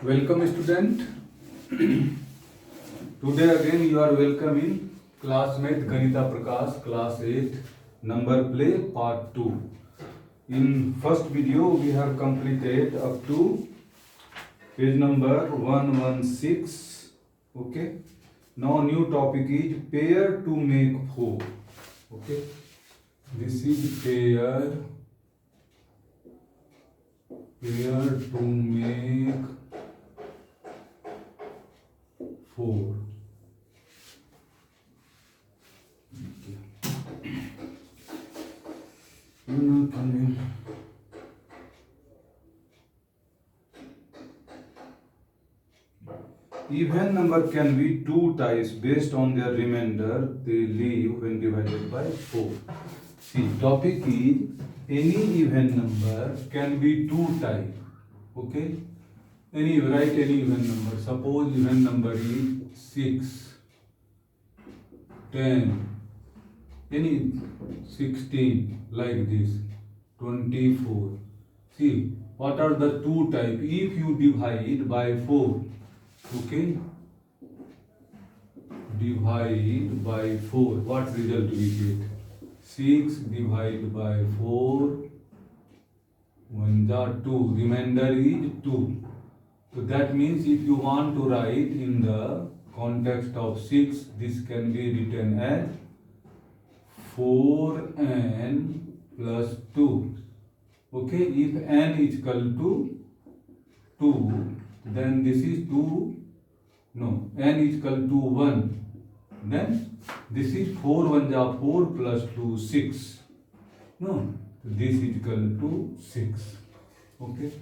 Welcome student. Today again you are welcome in classmate Ganita Prakash class 8 number play part 2. In first video we have completed up to page number 116. Okay. Now new topic is pair to make 4. Okay. This is pair to make 4. Even number can be two types based on their remainder they leave when divided by 4. See, topic is any even number can be two type. Okay? Write any even number. Suppose even number is 6, 10, any 16, like this, 24. See, what are the two type? If you divide by 4, okay? Divide by 4, what result we get? 6 divided by 4, 1 are 2, remainder is 2. So that means if you want to write in the context of 6, this can be written as 4n plus 2. Okay, if n is equal to 2, then this is 2, no, n is equal to 1. Then this is 4 1 are 4 plus 2, 6. No, this is equal to 6. Okay.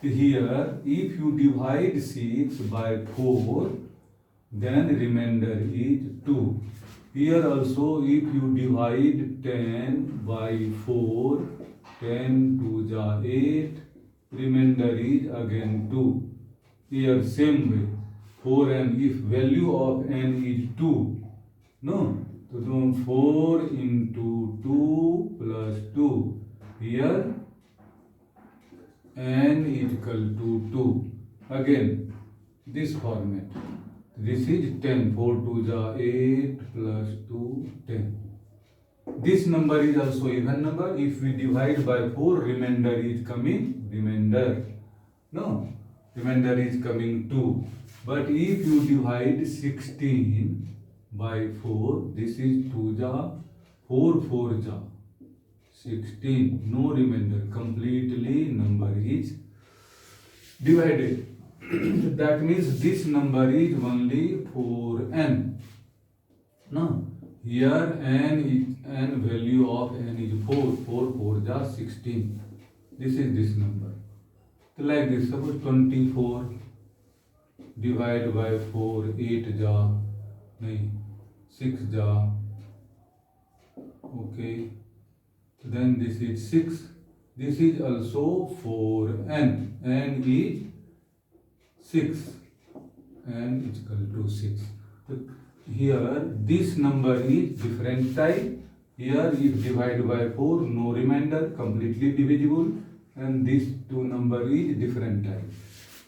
Here, if you divide 6 by 4, then remainder is 2. Here also, if you divide 10 by 4, 10 2 are 8, remainder is again 2. Here, same way, 4n, if value of n is 2, no, so do 4 into 2 plus 2. Here, n is equal to 2. Again, this format. This is 10. 4 2 are 8 plus 2, 10. This number is also even number. If we divide by 4, remainder is coming. Remainder. No. Remainder is coming 2. But if you divide 16 by 4, this is 2 ja, 4 4 ja. 16, no remainder, completely number is divided. That means this number is only 4n. No, here n value of n is 4, 4 4 ja 16. This is this number. So like this, suppose 24 divided by 4, 8 ja, 6 ja, okay. Then this is 6. This is also 4n. n is 6. n is equal to 6. So here this number is different type. Here if divided by 4, no remainder, completely divisible. And this two number is different type.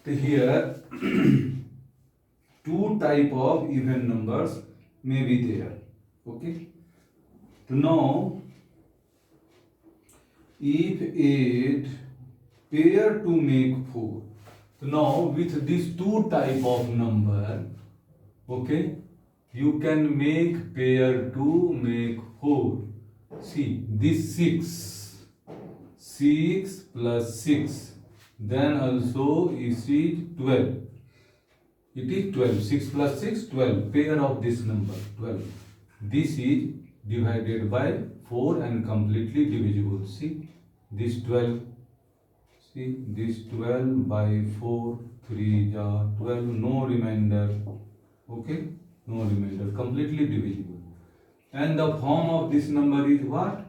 So here two type of even numbers may be there. Okay. So now if 8 pair to make 4. So now with these two type of number, okay, you can make pair to make 4. See, this 6 plus 6, then also is 12. It is 12. 6 plus 6, 12. Pair of this number, 12. This is divided by 4 and completely divisible. See, this 12. See, this 12 by 4, 3 are 12, no remainder. Okay, no remainder, completely divisible. And the form of this number is what?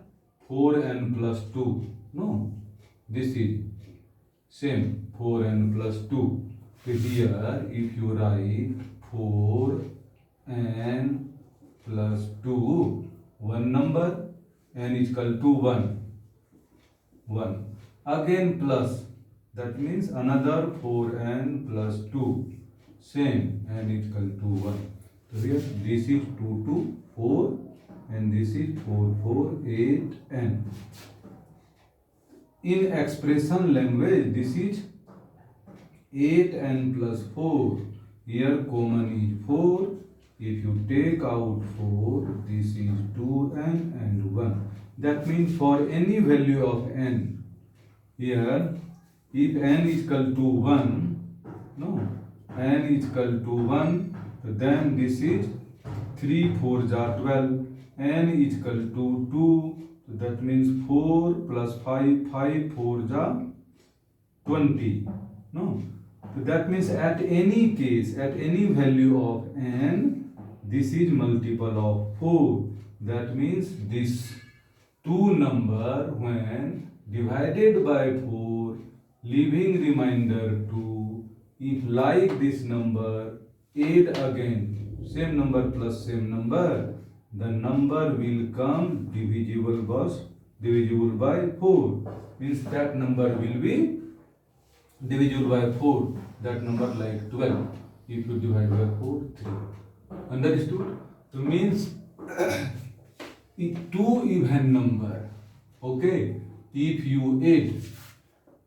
4n plus 2. No, this is same, 4n plus 2. So here, if you write 4n plus 2, one number, n is equal to 1. 1. Again plus That means another 4n plus 2, same, n is equal to 1. So here this is 2 to 4 and this is 4 4 8 n. In expression language this is 8n plus 4. Here common is 4. If you take out 4, this is 2n and 1. That means for any value of n, here if n is equal to 1, no, n is equal to 1, so then this is 3 4 are 12, n is equal to 2, so that means 4 plus 5, 5 4 are 20, no. So that means at any case, at any value of n, this is multiple of 4. That means this two number when divided by 4, leaving remainder 2, if like this number, add again, same number plus same number, the number will come divisible by 4. Means that number will be divisible by 4. That number like 12. If you divide by 4, 3. Understood? So means two even number. Okay. If you add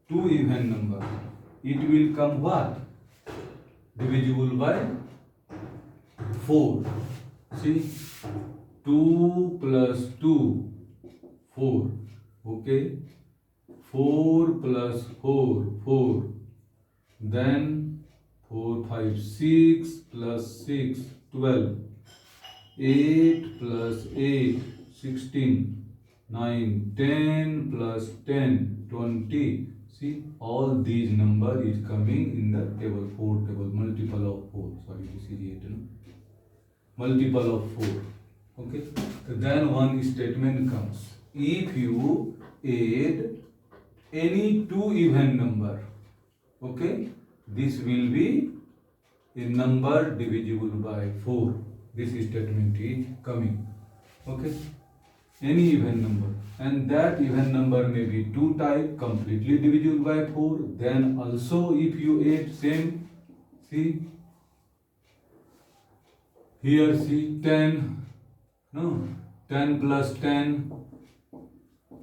two even number, it will come what? Divisible by 4. See, 2 plus 2, 4. Okay. 4 plus 4, 4. Then 4, 5, 6 plus 6, 12. 8 plus 8, 16. 9, 10 plus 10, 20. See, all these number is coming in the table, 4 table, multiple of 4. Sorry, this is 8, no? Multiple of 4. Okay. So then one statement comes. If you add any two even number, okay, this will be a number divisible by 4. This statement is coming. Okay. Any even number, and that even number may be two type, completely divisible by 4. Then also if you add same, see here, see 10, no, 10 plus 10,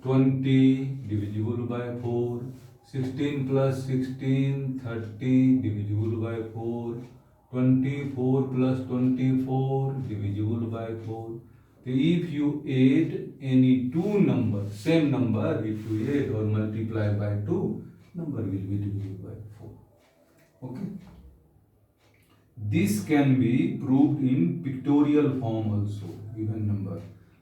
20, divisible by 4. 16 plus 16, 30, divisible by 4. 24 plus 24, divisible by 4. If you add any two numbers, same number, if you add or multiply by 2, number will be divisible by 4. Okay. This can be proved in pictorial form also, even number.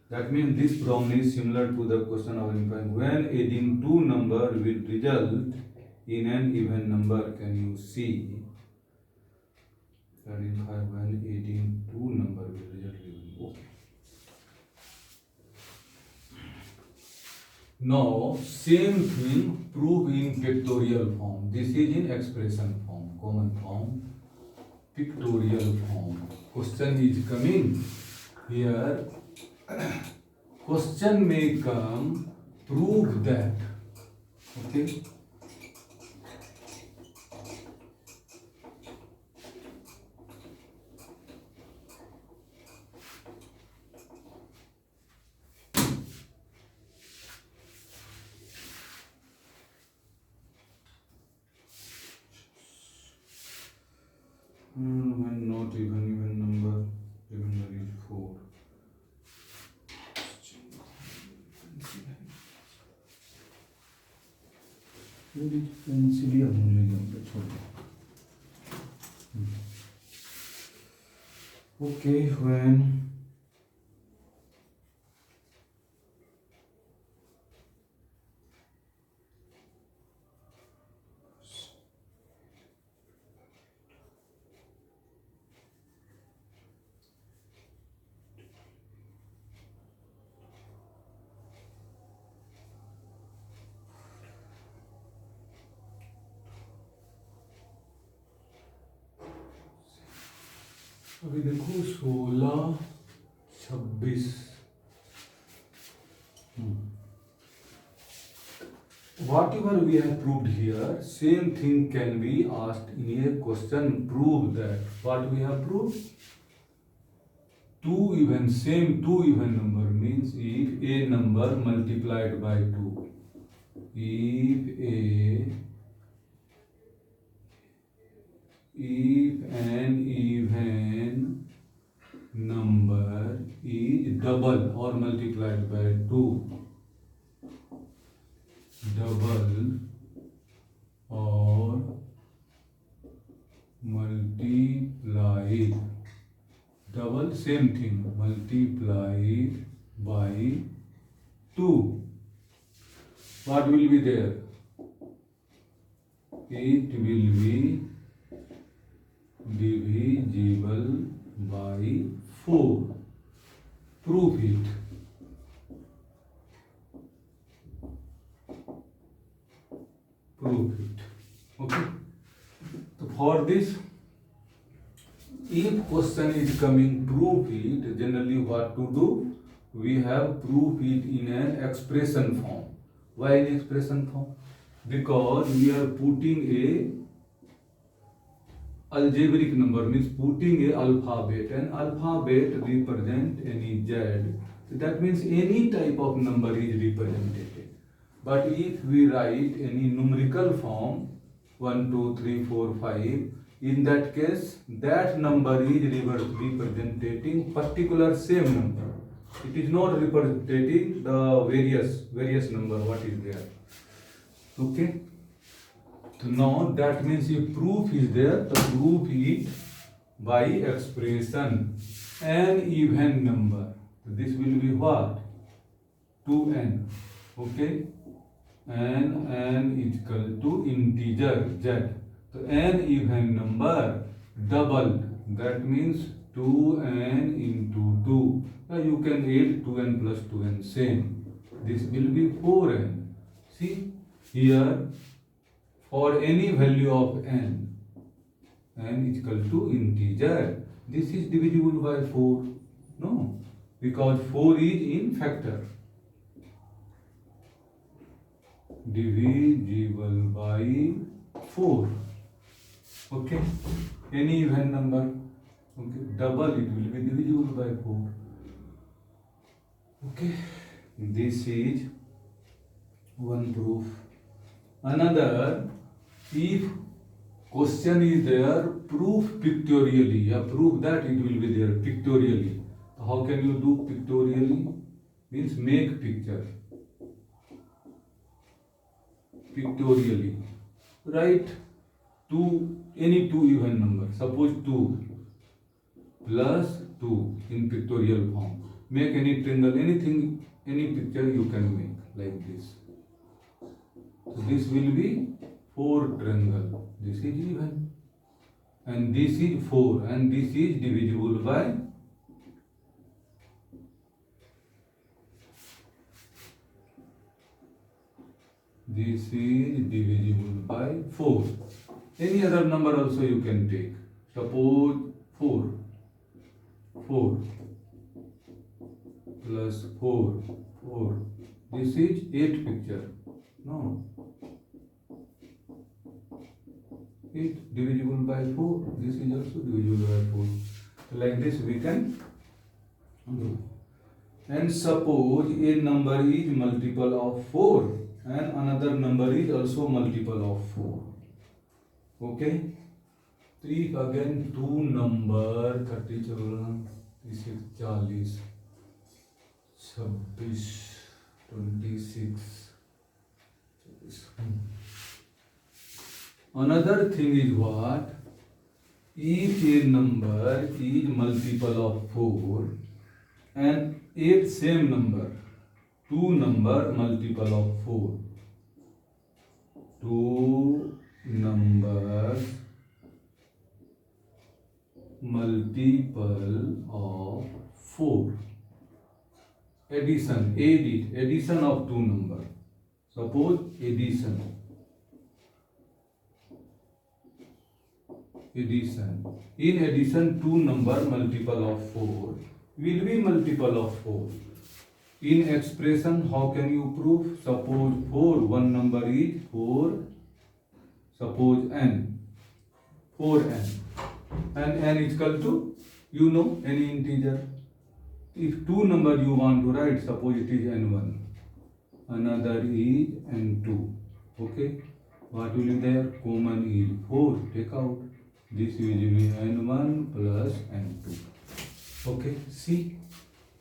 That means this problem is similar to the question of when adding two number will result in an even number. Can you see? That is when adding two number will result in okay. Now, same thing prove in pictorial form. This is in expression form, common form, pictorial form. Question is coming here. Question may come, prove that. Okay. When not even number, even is 4. Pencil okay, when अभी देखो 16, 26 whatever we have proved here, same thing can be asked in a question. Prove that. What we have proved? Two even number means if a number multiplied by 2, if an even number is double or multiplied by 2, double or multiplied, double same thing, multiplied by 2, what will be there? It will be divisible by 4. Prove it. Prove it. Okay. So for this, if question is coming, prove it, generally what to do? We have prove it in an expression form. Why in expression form? Because we are putting a algebraic number, means putting a alphabet, and alphabet represent any z. So that means any type of number is represented. But if we write any numerical form, 1, 2, 3, 4, 5, in that case, that number is representing particular same number. It is not representing the various number what is there. Okay. So now that means if proof is there, to prove it by expression. An even number. So this will be what? 2n. Okay. And n is equal to integer z. So n even number doubled. That means 2n into 2. Now you can add 2n plus 2n same. This will be 4n. See here, for any value of n is equal to integer. This is divisible by 4. No, because 4 is in factor. Divisible by 4. Okay, any even number. Okay, double it will be divisible by 4. Okay, this is one proof. Another, if question is there, proof pictorially. Prove that it will be there pictorially. How can you do pictorially? Means make picture. Pictorially. Write any two even number. Suppose 2 plus 2 in pictorial form. Make any triangle, anything, any picture you can make like this. So this will be 4 triangle. This is even. And this is 4. And this is divisible by by 4. Any other number also you can take. Suppose 4 plus 4. This is 8 picture. No. 8 divisible by 4. This is also divisible by 4. So like this we can do. And suppose a number is multiple of 4 and another number is also multiple of 4. Okay. 3 again 2 number 30 children 40 26 26. Another thing is what? If a number is multiple of 4 and 8 same number, 2 number multiple of 4. 2 numbers multiple of 4. Addition of 2 number. Suppose addition. In addition, 2 number multiple of 4 will be multiple of 4. In expression, how can you prove? Suppose 4, one number is 4, suppose n, 4n, and n is equal to, you know, any integer. If two number you want to write, suppose it is n1, another is n2, okay, what will be there? Common is 4, take out, this will be n1 plus n2, okay. See,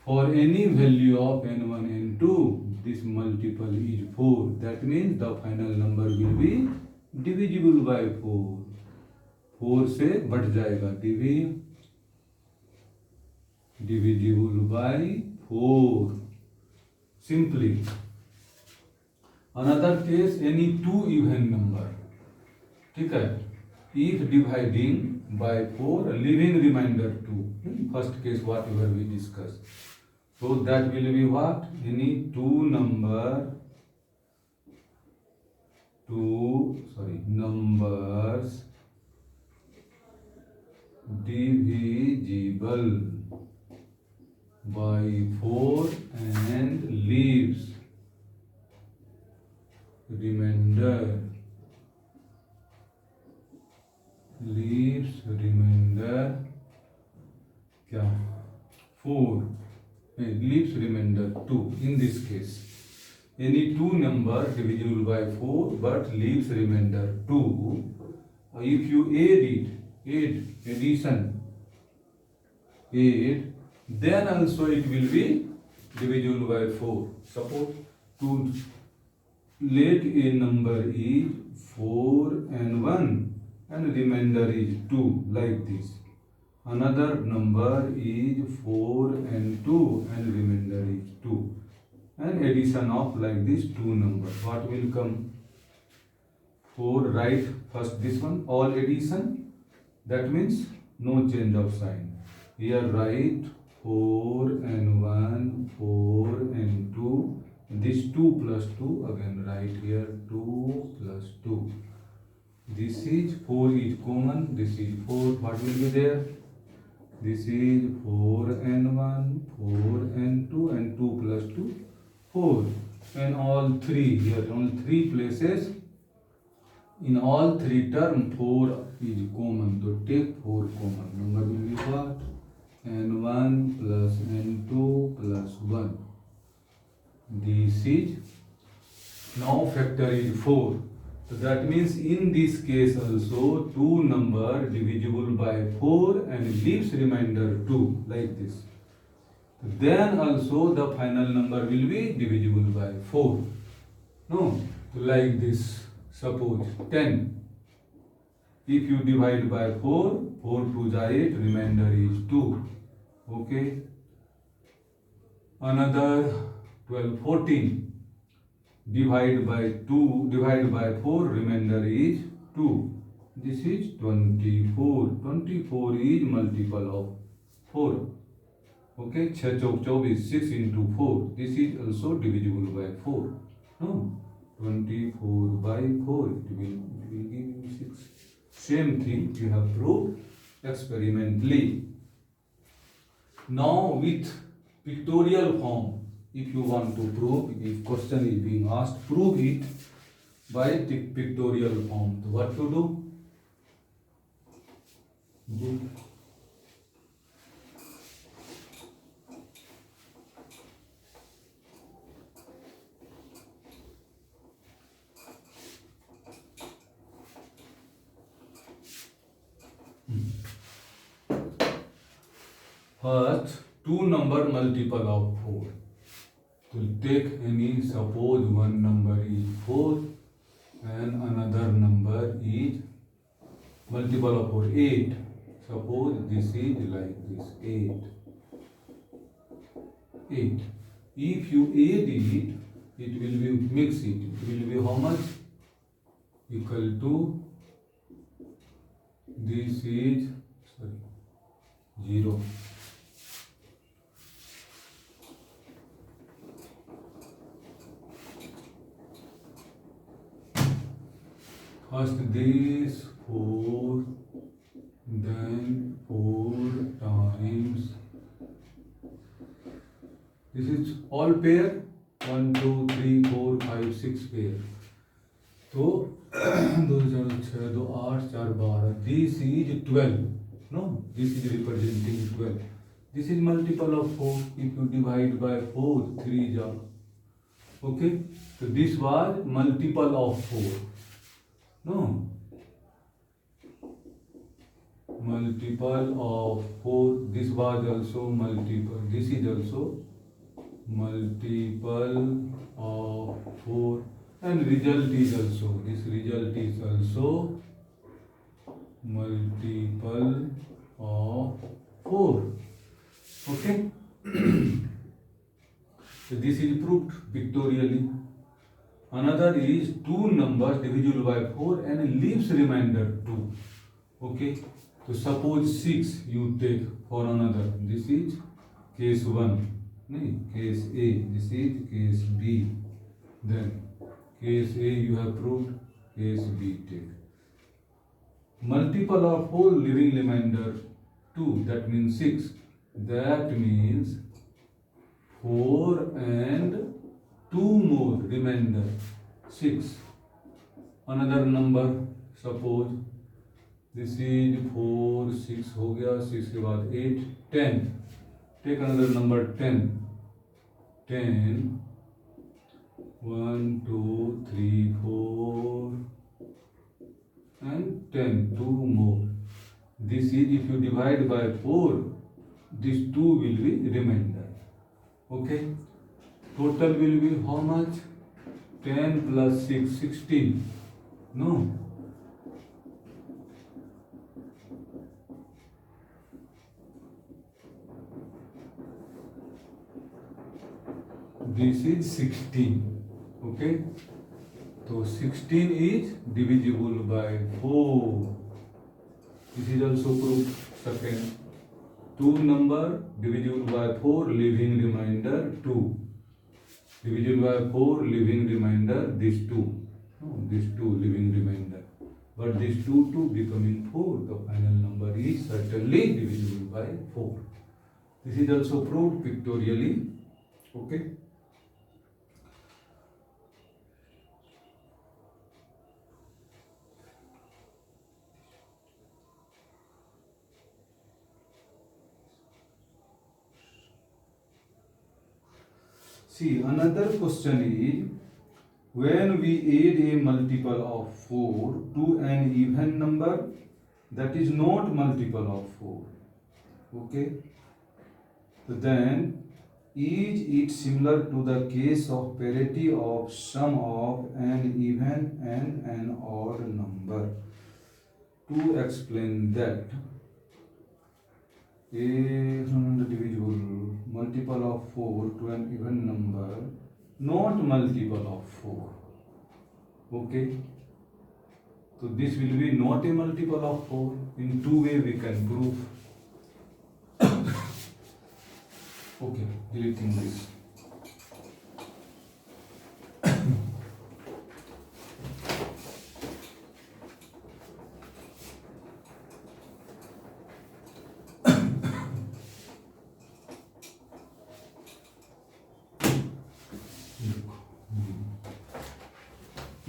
for any value of n1, n2, this multiple is 4. That means the final number will be divisible by 4. 4 से बढ़ जाएगा, divisible by 4. Simply. Another case, any two even number. ठीक है? If dividing by 4, leaving remainder 2. First case, whatever we discussed. So that will be what? Any numbers divisible by 4 and leaves remainder क्या? 4. Leaves remainder 2. In this case, any two number divisible by 4 but leaves remainder 2. If you addition, then also it will be divisible by 4. Suppose let a number is 4 and 1 and remainder is 2, like this. Another number is 4 and 2 and remainder is 2. And addition of like this two numbers. What will come? 4, write first this one, all addition. That means no change of sign. Here write 4 and 1, 4 and 2. This 2 plus 2, again write here 2 plus 2. This is 4 is common, this is 4, what will be there? This is 4 and 1, 4 and 2, and 2 plus 2, 4. And all three, here only 3 places. In all three terms, 4 is common. So take 4 common. Number will be what? n1 plus n2 plus 1. This is, now factor is 4. So that means in this case also two number divisible by 4 and leaves remainder 2, like this. Then also the final number will be divisible by 4. No, like this. Suppose 10. If you divide by 4, 4 2 is 8, remainder is 2. Okay. Another 12, 14. Divide by 2, divide by 4, remainder is 2. This is 24. 24 is multiple of 4. Okay, 6 Chowk 24, 6 into 4. This is also divisible by 4. No, 24 by 4, it will give you 6. Same thing you have proved experimentally. Now with pictorial form, if you want to prove, if question is being asked, prove it by pictorial form. So what to do? First, two number multiple of 4. So take any, suppose one number is 4 and another number is multiple of 4, 8. Suppose this is like this, 8. 8. If you add it, it will be, mix it. It will be how much? Equal to, this is, 0. First this 4, then 4 times, this is all pair 1 2 3 4 5 6 pair. तो 2 4 6 2 8 4 12. This is 12. No, this is representing 12. This is multiple of 4. If you divide by 4, 3 is all. Okay. So this was multiple of 4. No. Multiple of 4. This was also multiple. This is also multiple of 4. And result is also. This result is also multiple of 4. Okay. So this is proved pictorially. Another is two numbers divisible by 4 and leaves remainder 2. Okay. So suppose 6 you take for another. This is case 1. Case A. This is case B. Then case A you have proved. Case B take. Multiple of 4 leaving remainder 2. That means 6. That means 4 and 2 more remainder 6. Another number, suppose this is 4 6 हो गया, 6 के बाद 8 10. Take another number 10. 10 1 2 3 4 and 10 2 more. This is if you divide by 4, this 2 will be remainder. Okay. Total will be how much? 10 plus 6 16. No. This is 16. Okay. So 16 is divisible by 4. This is also proved. Second. Two number divisible by 4 leaving remainder 2. Divisible by 4 leaving remainder this 2. No, this 2 leaving remainder. But this 2 becoming 4. The final number is certainly divisible by 4. This is also proved pictorially. Okay. See, another question is, when we add a multiple of 4 to an even number that is not multiple of 4, okay, so then is it similar to the case of parity of sum of an even and an odd number? To explain that, a divisible multiple of 4 to an even number, not multiple of 4. Okay. So this will be not a multiple of 4. In two ways we can prove. Okay, deleting this.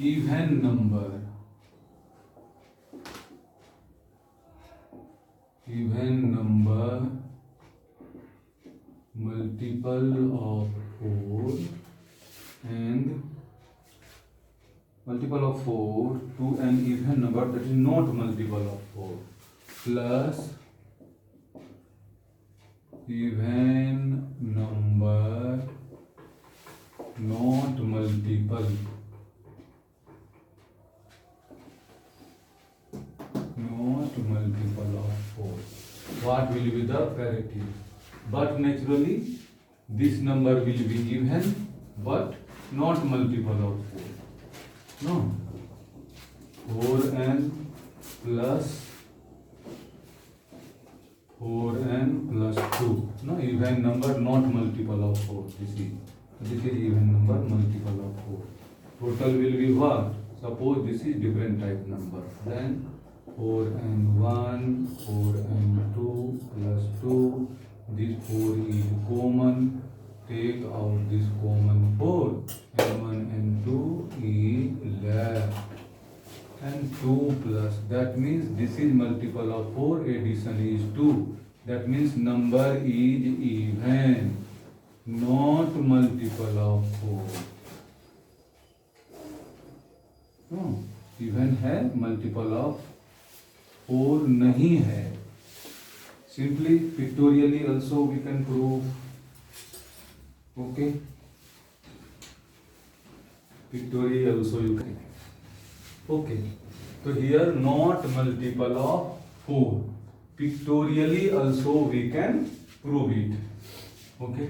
Even number multiple of 4 and multiple of 4 to an even number that is not multiple of 4 plus even number not multiple of 4. What will be the parity? But naturally this number will be even but not multiple of 4. No. 4n plus 2. No, even number not multiple of 4. This is even number multiple of 4. Total will be what? Suppose this is different type number. Then 4n1, 4n2 plus 2. This 4 is common. Take out this this is multiple of 4, addition is 2. That means number is even, not multiple of 4. No, even है, multiple of 4 नहीं है. Simply pictorially also we can prove. Okay, pictorially also you can. Okay, so here not multiple of 4. Pictorially also we can prove it. Okay,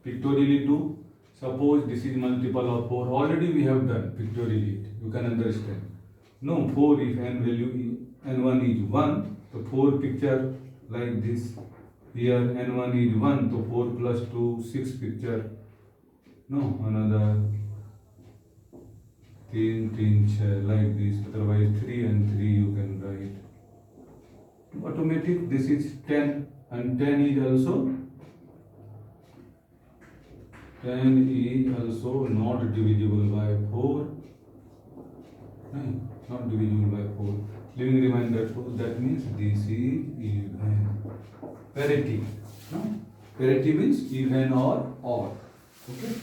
pictorially too. Suppose this is multiple of 4. Already we have done pictorially. You can understand. No, 4 if n value is, n1 is 1. So 4 picture like this. Here n1 is 1. So 4 plus 2, 6 picture. No, another 3, 3 like this. Otherwise 3 and 3 you can write. Automatic, this is 10 and 10 is also 10 is also not divisible by 4. Not divisible by 4. Leaving remainder 2. That means this is even. Parity. No? Parity means even or odd. Okay.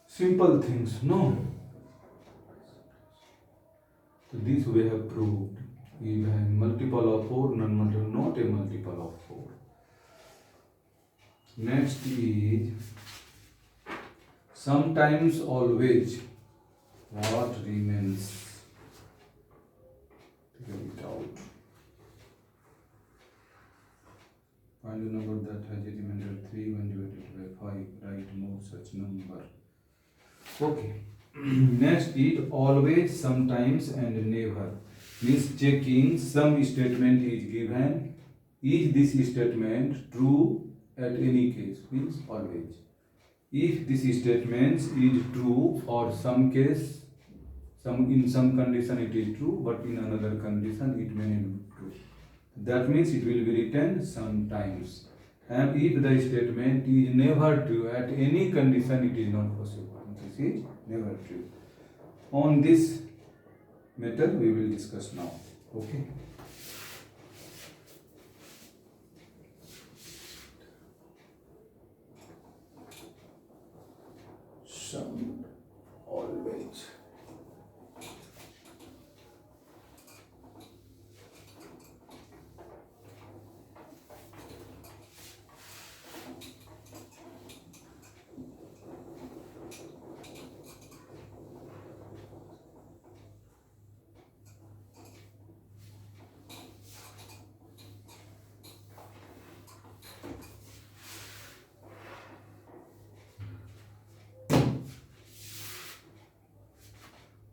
Simple things. No. So this we have proved. Even multiple of 4, non-multiple, not a multiple of 4. Next is sometimes always. What remains? Figure it out. Find a number that has a remainder 3 when divided by 5. Write no such number. Okay. Next is always, sometimes and never. Means checking some statement is given. Is this statement true at any case? Means always. If this statement is true for some case, in some condition it is true, but in another condition it may not be true. That means it will be written sometimes. And if the statement is never true at any condition, it is not possible. This is never true. On this matter we will discuss now. Okay. Some always.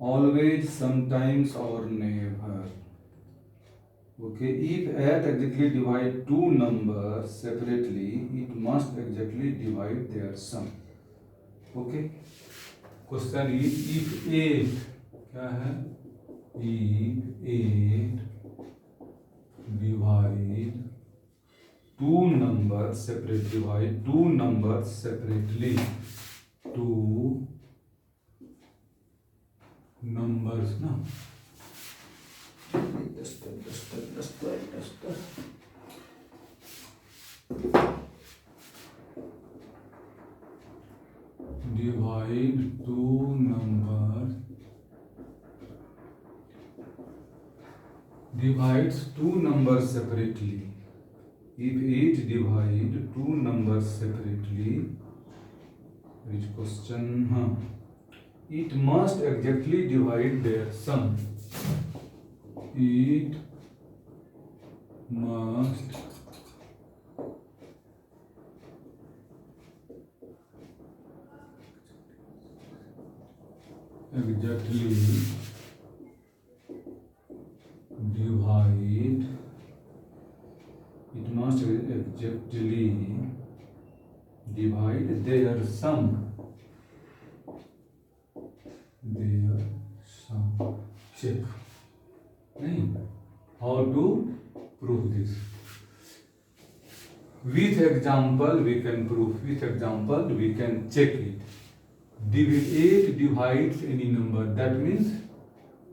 Always, sometimes or never. Okay, if at exactly divide two numbers separately, it must exactly divide their sum. Okay. Question is if 8 क्या है? If 8 divide two numbers separately, divide two numbers separately, two numbers ना divide two numbers, divides two numbers separately. If 8 divide two numbers separately, which question? It must exactly divide their sum. It must exactly divide. It must exactly divide their sum. Their sum. Check. नहीं. How to prove this? With example we can prove. With example we can check it. 8 divides any number. That means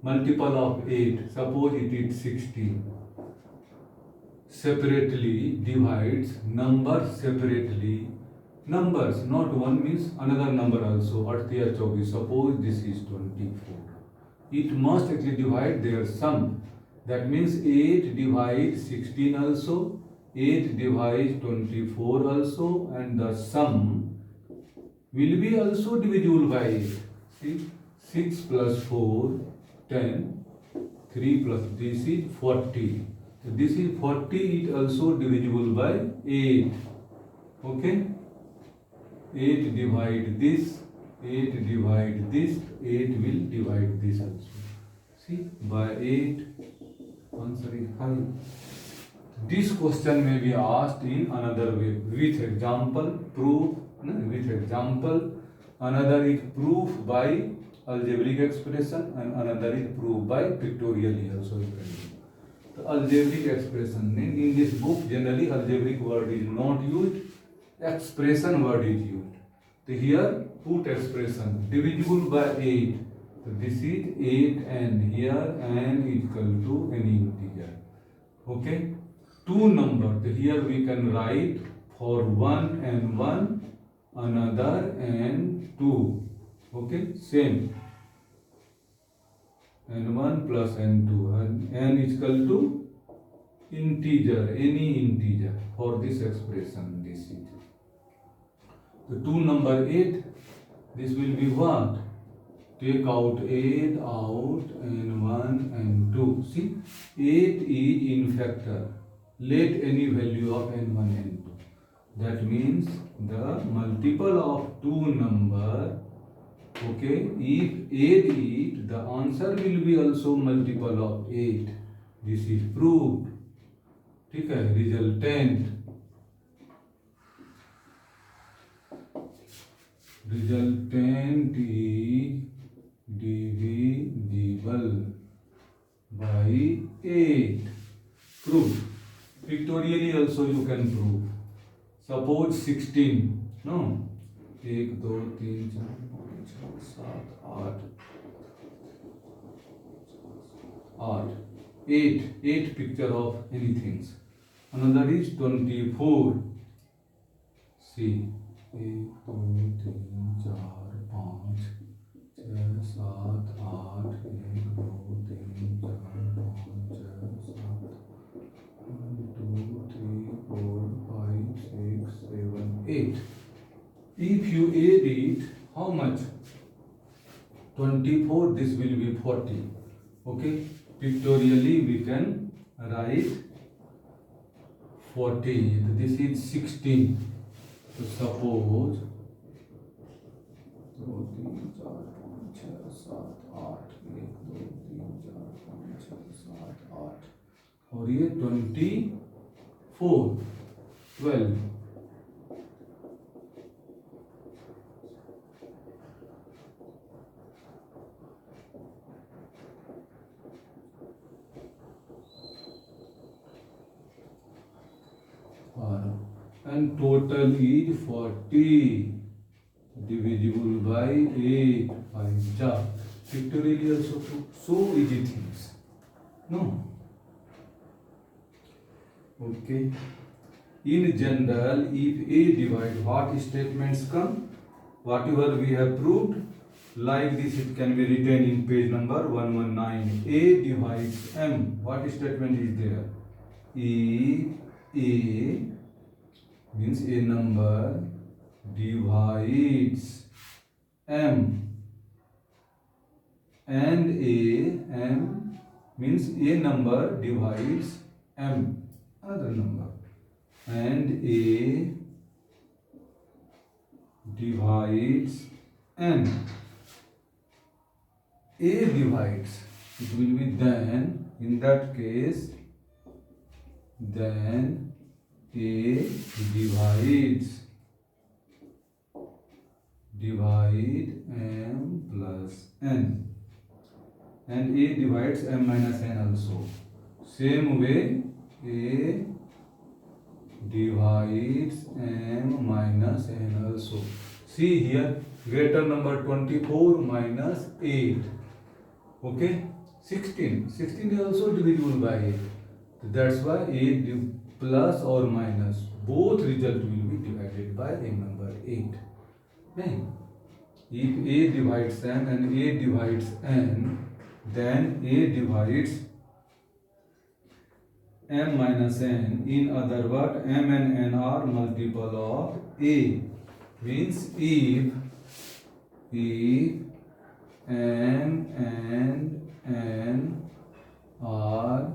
multiple of 8, suppose it is 16, separately divides numbers separately. Numbers, not one means another number also. 8 या 24. Suppose this is 24. It must actually divide their sum. That means 8 divides 16 also, 8 divides 24 also, and the sum will be also divisible by 8. See, 6 plus 4, 10, 3 plus this is 40. So this is 40, it also divisible by 8. Okay? 8 divide this, 8 divide this, 8 will divide this also. See, by 8, answer is 5. This question may be asked in another way, with example, proof, with example. Another is proof by algebraic expression and another is proof by pictorially also. The algebraic expression, in this book generally algebraic word is not used, expression word is used. So here put expression divisible by 8. So this is 8 and here n is equal to any integer. Okay. Two numbers. So here we can write for 1 and 1, another and 2. Okay. Same. n1 plus n2 and n is equal to integer, any integer for this expression. This is the 2 number 8. This will be what? Take out 8 out and 1 and 2. See, 8 is in factor. Let any value of n1 and 2. That means the multiple of 2 number. Okay, if 8 is, the answer will be also multiple of 8. This is proved. Okay, resultant. Resultant is divisible by 8. Proof. Pictorially also you can prove. Suppose 16. No. 1, 2, 3, 4, 5, 6, 7, 8. 8 picture of anything. Another is 24. See. 1, 2, 3, 4, 5, 6, 7, 8. 1, 2, 3, 4, 5, 6, 7. 1, 2, 3, 4, 5, 6, 7, 8. If you add it, how much? 24, this will be 40. Okay? Pictorially we can write 40. This is 16. So suppose 2, 3, 4, 5, 6, 7, 8. 1, 2, 3, 4, 5, 6, 7, 8. और ये 24, 12. And total is 40 divisible by 8. 5 ja. Pictorially also so easy things. No. Okay. In general, if A divide, what statements come? Whatever we have proved, like this it can be written in page number 119. A divides M. What statement is there? A means a number divides M, and M means a number divides M, another number, and A divides N. A divides, it will be then, in that case, then A divides M plus N, and A divides M minus N also. Same way A divides M minus N also. See here, greater number 24 minus 8. Okay, 16. 16 is also divisible by 8. So that's why 8 plus or minus both result will be divided by a number 8. Right? If A divides M and A divides N, then A divides M minus N. In other words, M and N are multiple of A. Means if M and N are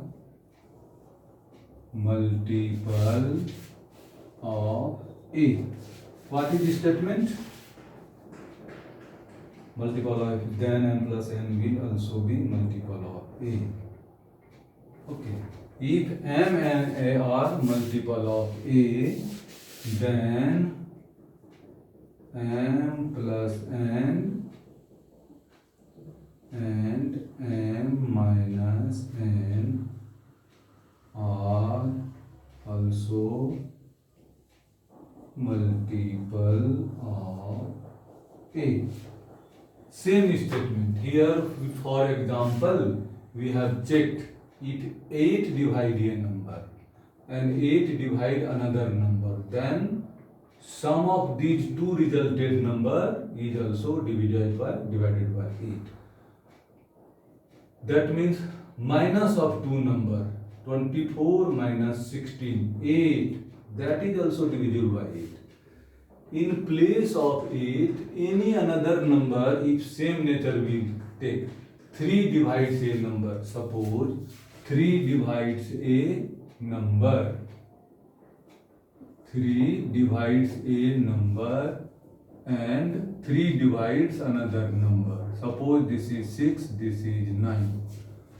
multiple of A. What is the statement? Multiple of, then M plus N will also be multiple of A. Okay. If M and A are multiple of A, then M plus N and M minus N are also multiple of A. Same statement here. For example, we have checked if 8 divide a number and 8 divide another number, then sum of these two resulted number is also divided by 8. That means minus of two number, 24 minus 16, 8, that is also divisible by 8. In place of 8, any another number, if same nature we take, 3 divides a number. Suppose 3 divides a number. 3 divides a number and 3 divides another number. Suppose this is 6, this is 9.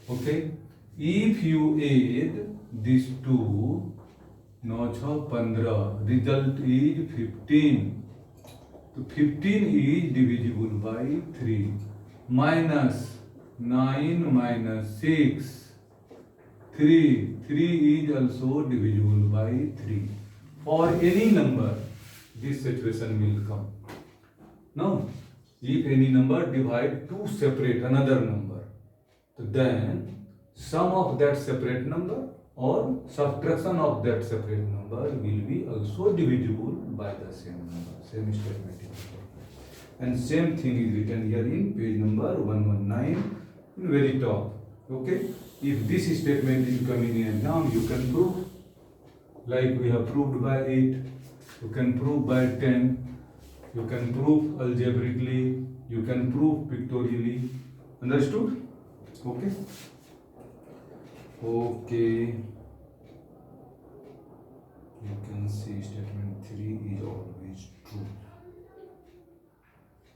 Okay? If you add these two, 9 6 15, result is 15. So 15 is divisible by 3. Minus 9 minus 6, 3. 3 is also divisible by 3. For any number, this situation will come. Now, if any number divide two separate another number, then sum of that separate number or subtraction of that separate number will be also divisible by the same number. Same statement is important. And same thing is written here in page number 119 in very top. Okay? If this statement is coming in exam, you can prove. Like we have proved by 8, you can prove by 10, you can prove algebraically, you can prove pictorially. Understood? Okay? Okay. You can see statement 3 is always true.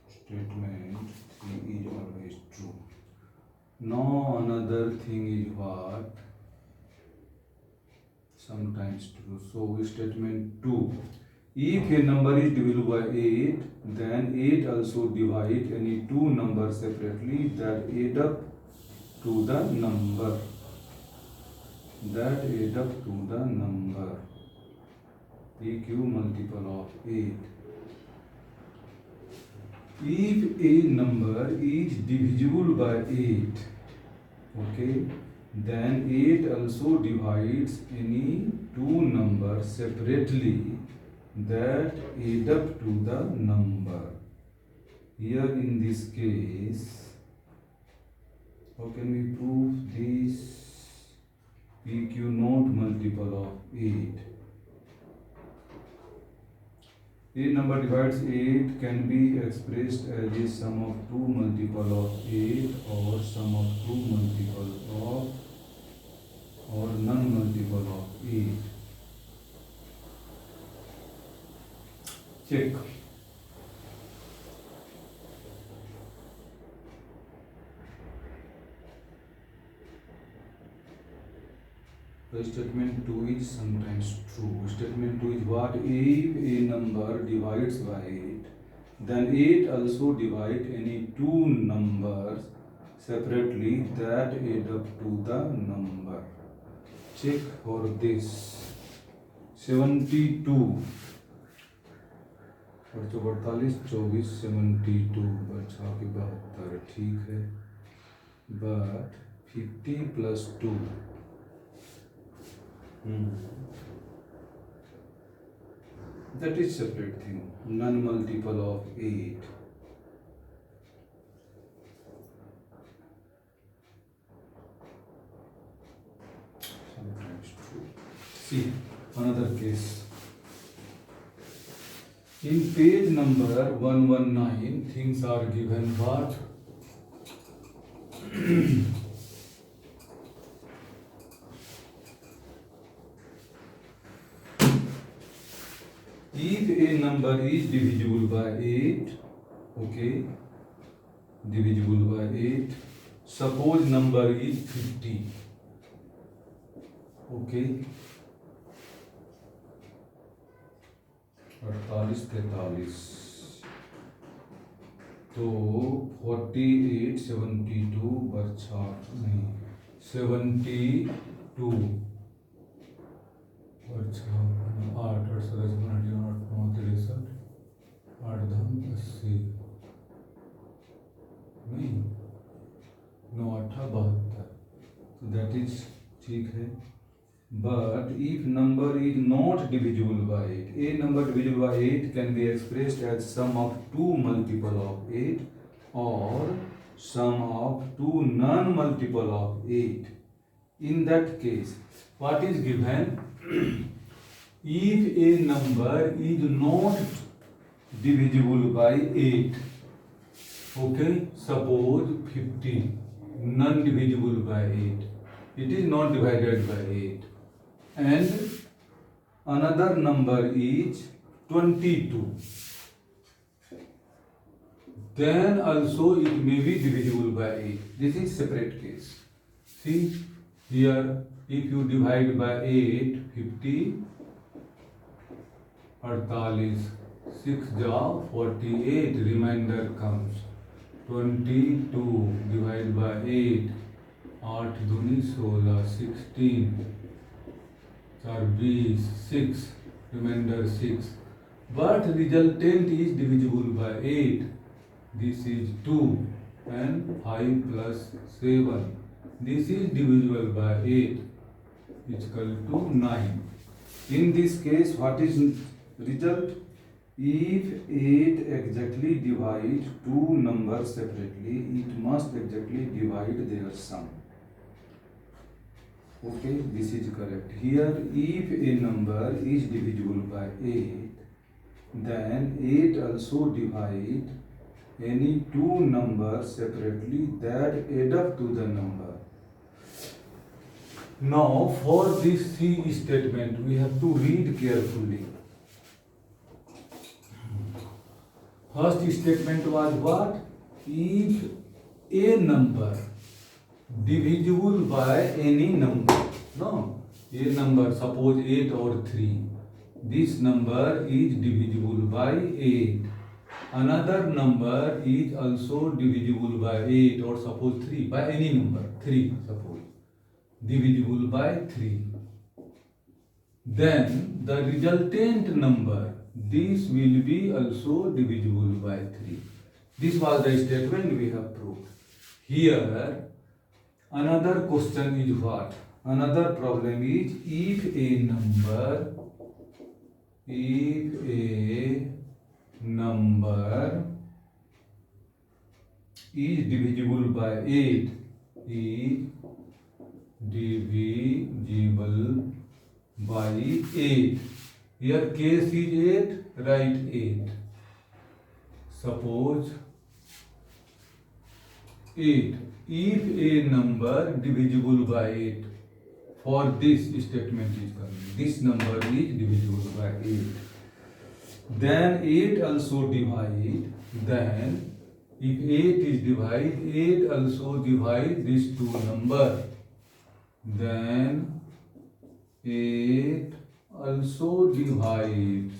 Statement 3 is always true. Now another thing is what? Sometimes true. So statement 2. If a number is divisible by 8, then 8 also divide any two numbers separately that add up to the number. That add up to the number. EQ multiple of 8. If a number is divisible by 8, okay, then 8 also divides any two numbers separately that add up to the number. Here in this case, how can we prove this? PQ not multiple of 8. A number divides 8 can be expressed as a sum of two multiple of 8 or sum of two multiple of or non-multiple of 8. Check. The statement 2 is sometimes true. Statement 2 is what? If a number divides by 8, then 8 also divide any two numbers separately that add up to the number. Check for this. 72 और 44 24 72 बचा के 72 ठीक है, but 50 plus 2. That is separate thing. Non-multiple of 8. Sometimes true. See, another case. In page number 119, things are given what? If a number is divisible by 8, okay, divisible by 8, suppose number is 50, okay, 48, 43, तो 48, 72 बचा नहीं, 72 बचा 8, 8, 7, 8, 9, 63, 8, 80 नहीं, 9, 8, 72, so that is ठीक है. But if number is not divisible by 8, a number divisible by 8 can be expressed as sum of two multiple of 8 or sum of two non-multiple of 8. In that case, what is given? If a number is not divisible by 8, okay, suppose 50, non-divisible by 8, it is not divided by 8. And another number is 22, then also it may be divisible by 8. This is separate case. See here, if you divide by 8, 50, 48, 6 jaw 48, remainder comes 22 divided by 8, 8 दूनी 16, 16, 20, 6, remainder 6. But resultant is divisible by 8. This is 2 and 5 plus 7. This is divisible by 8. Is equal to 9. In this case, what is result? If 8 exactly divides two numbers separately, it must exactly divide their sum. Okay, this is correct. Here, if a number is divisible by 8, then 8 also divide any two numbers separately that add up to the number. Now, for this C statement, we have to read carefully. First statement was what? If a number divisible by any number, no, a number, suppose 8 or 3, this number is divisible by 8. Another number is also divisible by 8 or suppose 3, by any number, 3 suppose, divisible by 3. Then the resultant number, this will be also divisible by 3. This was the statement we have proved. Here, another question is what? Another problem is if a number is divisible by 8, is divisible by 8. Here case is 8, write 8. Suppose 8. If a number divisible by 8, for this statement is coming, this number is divisible by 8. Then 8 also divide, then if 8 is divide, 8 also divide these two number. Then 8 also divides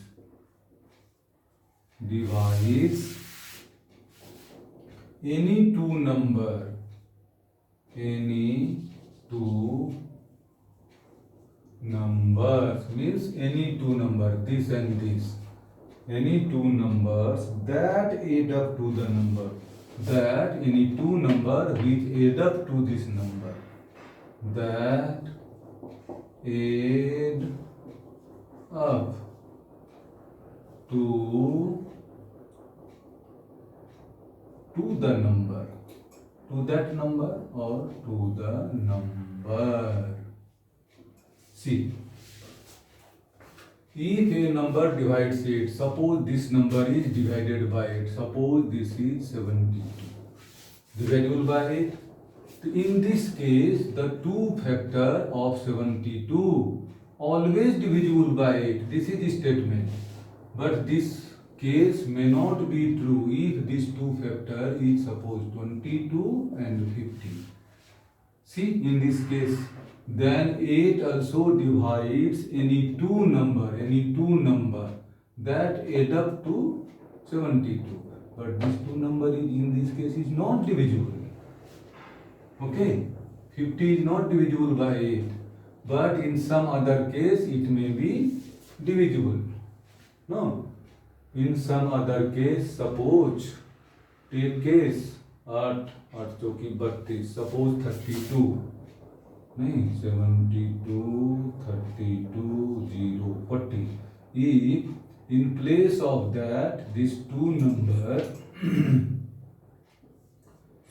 any two numbers means any two numbers, this and this, any two numbers that add up to the number, that any two numbers which add up to this number. that add up to the number, to that number or to the number. See, if a number divides it, suppose this number is divided by it, suppose this is 72, divisible by it. In this case, the 2 factor of 72 always divisible by 8. This is the statement. But this case may not be true if this 2 factor is suppose 22 and 50. See, in this case, then 8 also divides any two number that add up to 72. But this two number in this case is not divisible. Okay, 50 is not divisible by 8, but in some other case it may be divisible. No, in some other case, suppose take case 8 चौकी 32, suppose 32, नहीं 72, 32, 0, 40. If in place of that this two number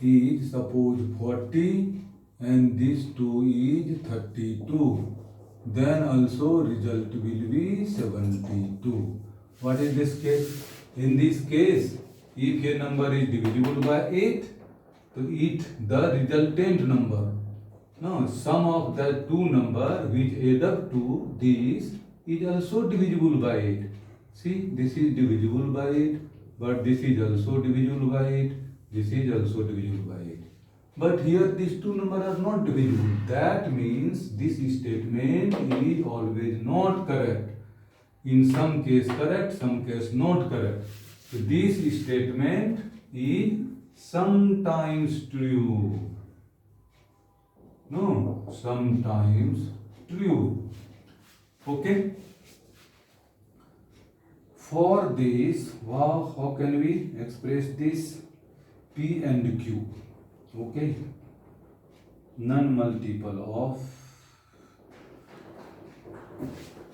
is suppose 40 and this 2 is 32, then also result will be 72. What is this case? In this case, if a number is divisible by 8, so it the resultant number, no, sum of the two number which add up to this is also divisible by 8. See, this is divisible by 8, but this is also divisible by 8. This is also divisible by 8. But here these two numbers are not divisible. That means this statement is always not correct. In some case correct, some case not correct. So this statement is sometimes true. No, sometimes true. Okay. For this, how can we express this? P and Q, okay, non-multiple of.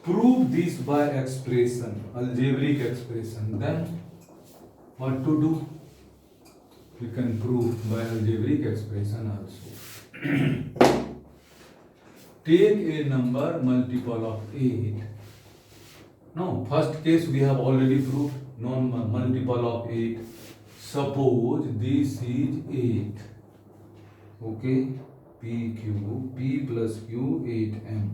Prove this by expression, algebraic expression. Then what to do? We can prove by algebraic expression also. Take a number multiple of 8. No, first case we have already proved, non-multiple of 8. Suppose this is 8, okay, P plus Q 8M.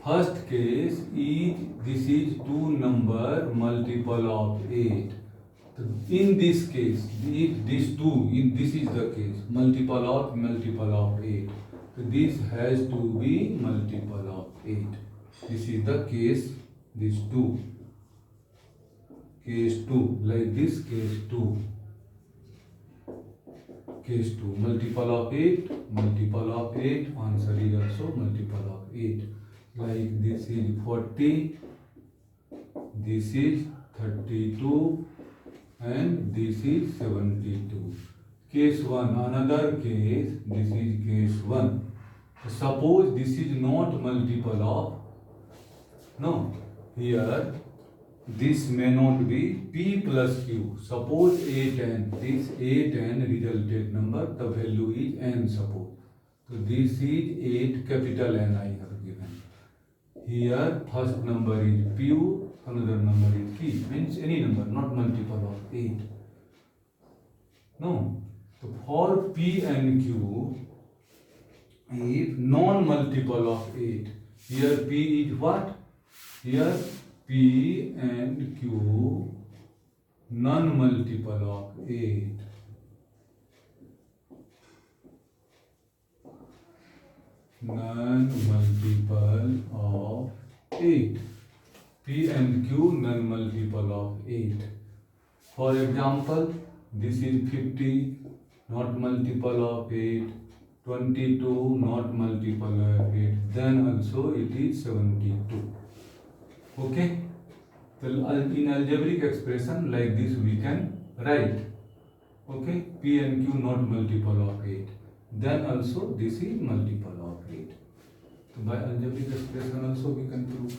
First case is this is two number multiple of 8. So in this case, if this two, this is the case, multiple of 8. So this has to be multiple of 8. This is the case, this 2. Case 2, like this case 2. Case 2, multiple of 8, answer is also multiple of 8. Like this is 40, this is 32, and this is 72. Case 1, another case, this is case 1. Suppose this is not multiple of, no, here this may not be P plus Q. Suppose 8n, this 8n resultant number, the value is n suppose. So this is 8 capital N I have given. Here first number is Q, another number is P, means any number, not multiple of 8. No. So for P and Q, if non-multiple of 8, here P is what? Here P and Q non-multiple of 8. Non-multiple of 8. P and Q non-multiple of 8. For example, this is 50, not multiple of 8. 22, not multiple of 8. Then also it is 72. Okay, so in algebraic expression like this we can write. Okay, P and Q not multiple of 8. then also this is multiple of 8. So by algebraic expression also we can prove.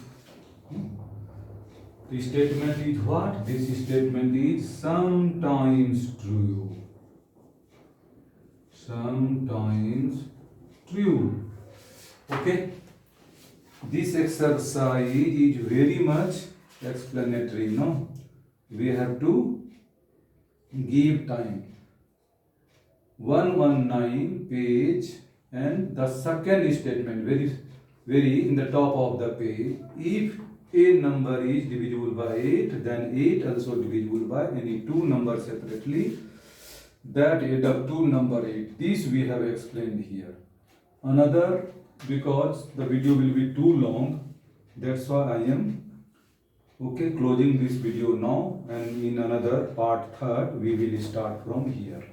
The statement is what? This statement is sometimes true. Sometimes true. Okay. This exercise is very much explanatory. No, we have to give time. 119 page, and the second statement very in the top of the page. If a number is divisible by 8, then 8 also divisible by any two numbers separately that add up to number 8. This we have explained here. Another, because the video will be too long, that's why I am closing this video now, and in another part third we will start from here.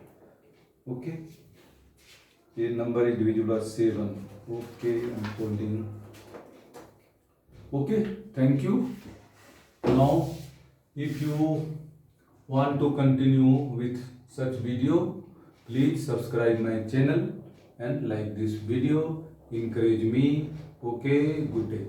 Okay, a number is divisible by 7. Okay, I'm holding. Okay, thank you. Now if you want to continue with such video, please subscribe my channel and like this video, encourage me. Okay, good day.